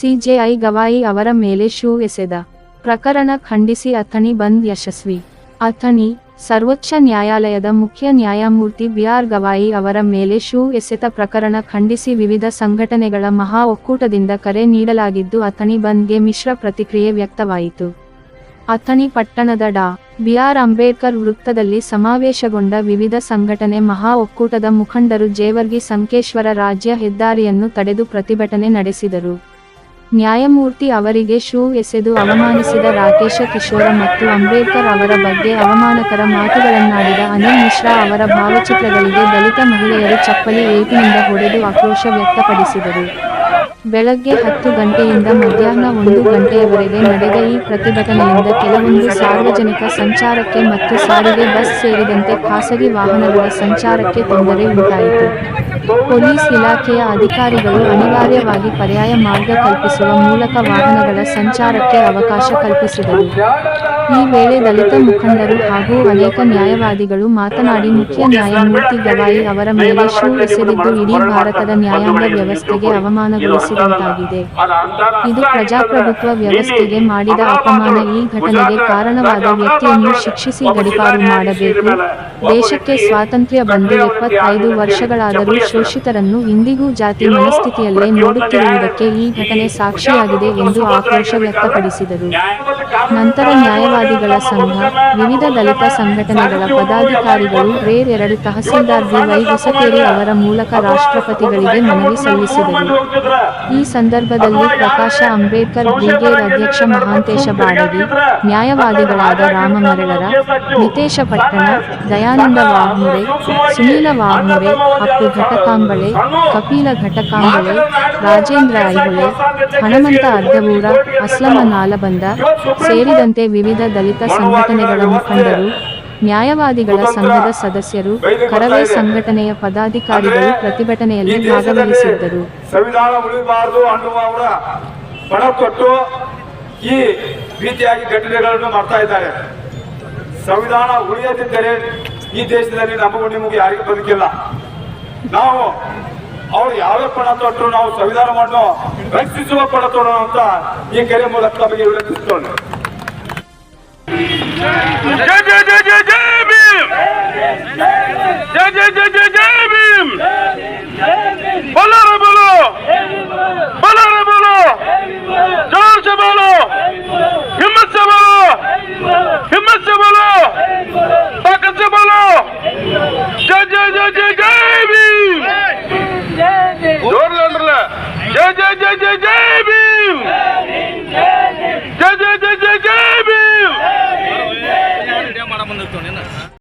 CJI Gavai ಅವರ ಮೇಲೆ shoe ಎಸೆದ ಪ್ರಕರಣ ಖಂಡಿಸಿ ಅಥಣಿ ಬಂದ್ ಯಶಸ್ವಿ. ಅಥಣಿ ಸರ್ವೋಚ್ಚ ನ್ಯಾಯಾಲಯದ ಮುಖ್ಯ ನ್ಯಾಯಮೂರ್ತಿ ಬಿಆರ್ ಗವಾಯಿ ಅವರ ಮೇಲೆ ಶೂ ಎಸೆತ ಪ್ರಕರಣ ಖಂಡಿಸಿ ವಿವಿಧ ಸಂಘಟನೆಗಳ ಮಹಾ ಒಕ್ಕೂಟದಿಂದ ಕರೆ ನೀಡಲಾಗಿದ್ದು ಅಥಣಿ ಬಂದ್ಗೆ ಮಿಶ್ರ ಪ್ರತಿಕ್ರಿಯೆ ವ್ಯಕ್ತವಾಯಿತು. ಅಥಣಿ ಪಟ್ಟಣದ ಡಾ. ಬಿ.ಆರ್. ಅಂಬೇಡ್ಕರ್ ವೃತ್ತದಲ್ಲಿ ಸಮಾವೇಶಗೊಂಡ ವಿವಿಧ ಸಂಘಟನೆ ಮಹಾ ಒಕ್ಕೂಟದ ಮುಖಂಡರು ಜೇವರ್ಗಿ ಸಂಕೇಶ್ವರ ರಾಜ್ಯ ಹೆದ್ದಾರಿಯನ್ನು ತಡೆದು ಪ್ರತಿಭಟನೆ ನಡೆಸಿದರು. ನ್ಯಾಯಮೂರ್ತಿ ಅವರಿಗೆ ಶೂ ಎಸೆದು ಅವಮಾನಿಸಿದ ರಾಕೇಶ ಕಿಶೋರ ಮತ್ತು ಅಂಬೇಡ್ಕರ್ ಅವರ ಬಗ್ಗೆ ಅವಮಾನಕರ ಮಾತುಗಳನ್ನಾಡಿದ ಅನಿಲ್ ಮಿಶ್ರಾ ಅವರ ಭಾವಚಿತ್ರಗಳಿಗೆ ದಲಿತ ಮಹಿಳೆಯರು ಚಪ್ಪಲಿ ಏಟಿನಿಂದ ಹೊಡೆದು ಆಕ್ರೋಶ ವ್ಯಕ್ತಪಡಿಸಿದರು. ಬೆಳಗ್ಗೆ 10 ಗಂಟೆಯಿಂದ ಮಧ್ಯಾಹ್ನ 1 ಗಂಟೆಯವರೆಗೆ ನಡೆದ ಈ ಪ್ರತಿಭಟನೆಯಿಂದ ಕೆಲವೊಂದು ಸಾರ್ವಜನಿಕ ಸಂಚಾರಕ್ಕೆ ಮತ್ತು ಸಾರಿಗೆ ಬಸ್ ಸೇರಿದಂತೆ ಖಾಸಗಿ ವಾಹನಗಳ ಸಂಚಾರಕ್ಕೆ ತೊಂದರೆ ಉಂಟಾಯಿತು. ಪೊಲೀಸ್ ಇಲಾಖೆಯ ಅಧಿಕಾರಿಗಳು ಅನಿವಾರ್ಯವಾಗಿ ಪರ್ಯಾಯ ಮಾರ್ಗ ಕಲ್ಪಿಸುವ ಮೂಲಕ ವಾಹನಗಳ ಸಂಚಾರಕ್ಕೆ ಅವಕಾಶ ಕಲ್ಪಿಸಿದರು. ಈ ವೇಳೆ ದಲಿತ ಮುಖಂಡರು ಹಾಗೂ ಅನೇಕ ನ್ಯಾಯವಾದಿಗಳು ಮಾತನಾಡಿ ಮುಖ್ಯ ನ್ಯಾಯಮೂರ್ತಿ ಗವಾಯಿ ಅವರ ಮೇಲೆ ಶೂ ಎಸೆದಿದ್ದು ಇಡೀ ಭಾರತದ ನ್ಯಾಯಾಂಗ ವ್ಯವಸ್ಥೆಗೆ ಅವಮಾನಗೊಳಿಸಿದಂತಾಗಿದೆ. ಇದು ಪ್ರಜಾಪ್ರಭುತ್ವ ವ್ಯವಸ್ಥೆಗೆ ಮಾಡಿದ ಅಪಮಾನ. ಈ ಘಟನೆಗೆ ಕಾರಣವಾದ ವ್ಯಕ್ತಿಯನ್ನು ಶಿಕ್ಷಿಸಿ ಗಡೀಪಾರು ಮಾಡಬೇಕು. ದೇಶಕ್ಕೆ ಸ್ವಾತಂತ್ರ್ಯ ಬಂದು 75 ವರ್ಷಗಳಾದರೂ ಶೋಷಿತರನ್ನು ಇಂದಿಗೂ ಜಾತಿ ಮನಸ್ಥಿತಿಯಲ್ಲೇ ನೋಡುತ್ತಿರುವುದಕ್ಕೆ ಈ ಘಟನೆ ಸಾಕ್ಷಿಯಾಗಿದೆ ಎಂದು ಆಕ್ರೋಶ ವ್ಯಕ್ತಪಡಿಸಿದರು. ನಂತರ ನ್ಯಾಯವಾದಿಗಳ ಸಂಘ, ವಿವಿಧ ದಲಿತ ಸಂಘಟನೆಗಳ ಪದಾಧಿಕಾರಿಗಳು ರೇರ್ 2 ತಹಸೀಲ್ದಾರ್ ಬಿ.ವೈ. ಹೊಸಕೇರಿ ಅವರ ಮೂಲಕ ರಾಷ್ಟ್ರಪತಿಗಳಿಗೆ ಮನವಿ ಸಲ್ಲಿಸಿದರು. ಈ ಸಂದರ್ಭದಲ್ಲಿ ಪ್ರಕಾಶ ಅಂಬೇಡ್ಕರ್ ಬ್ರಿಗೇಡ್ ಅಧ್ಯಕ್ಷ ಮಹಾಂತೇಶ ಬಾಡಗಿ, ನ್ಯಾಯವಾದಿಗಳಾದ ರಾಮ ಮರಳರ, ನಿತೇಶ ಪಟ್ಟಣ, ದಯಾನಂದ ವಾಘ್ಮೊರೆ, ಸುನೀಲ ವಾಘ್ಮೊರೆ, ಅಪ್ಪು ಘಟಕಾಂಬಳೆ, ಕಪಿಲ ಘಟಕಾಂಬಳೆ, ರಾಜೇಂದ್ರ ಐಹೊಳೆ, ಹಣಮಂತ ಅರ್ಧವೂರ, ಅಸ್ಲಮ ನಾಲಬಂದ ಸೇರಿದಂತೆ ವಿವಿಧ ದಲಿತ ಸಂಘಟನೆಗಳ ಮುಖಂಡರು, ನ್ಯಾಯವಾದಿಗಳ ಸಂಘದ ಸದಸ್ಯರು, ಕರವೇ ಸಂಘಟನೆಯ ಪದಾಧಿಕಾರಿಗಳು ಪ್ರತಿಭಟನೆಯಲ್ಲಿ ಭಾಗವಹಿಸಿದ್ದರು. ಸಂವಿಧಾನ ಉಳಿಬಾರದು ಅನ್ನುವವರ ಪಣ ತೊಟ್ಟು ಈ ರೀತಿಯಾಗಿ ಘಟನೆಗಳನ್ನು ಮಾಡ್ತಾ ಇದ್ದಾರೆ. ಸಂವಿಧಾನ ಉಳಿಯದಿದ್ದರೆ ಈ ದೇಶದಲ್ಲಿ ನಮಗೂ ನಿಮಗೂ ಯಾರಿಗೂ ಬದುಕಿಲ್ಲ. ನಾವು ಅವ್ರು ಯಾವ್ಯಾವ ಪಣ ತೊಟ್ಟರು ನಾವು ಸಂವಿಧಾನವನ್ನು ರಕ್ಷಿಸುವ ಪಣ ತೊಡೋಣ ಅಂತ ಈ ಕೆರೆ ಮೂಲಕ ನಮಗೆ ವಿನಂತಿಸುತ್ತೇನೆ. जय जय जय जय जय भीम, जय जय जय जय जय भीम, बोलो रे बोलो,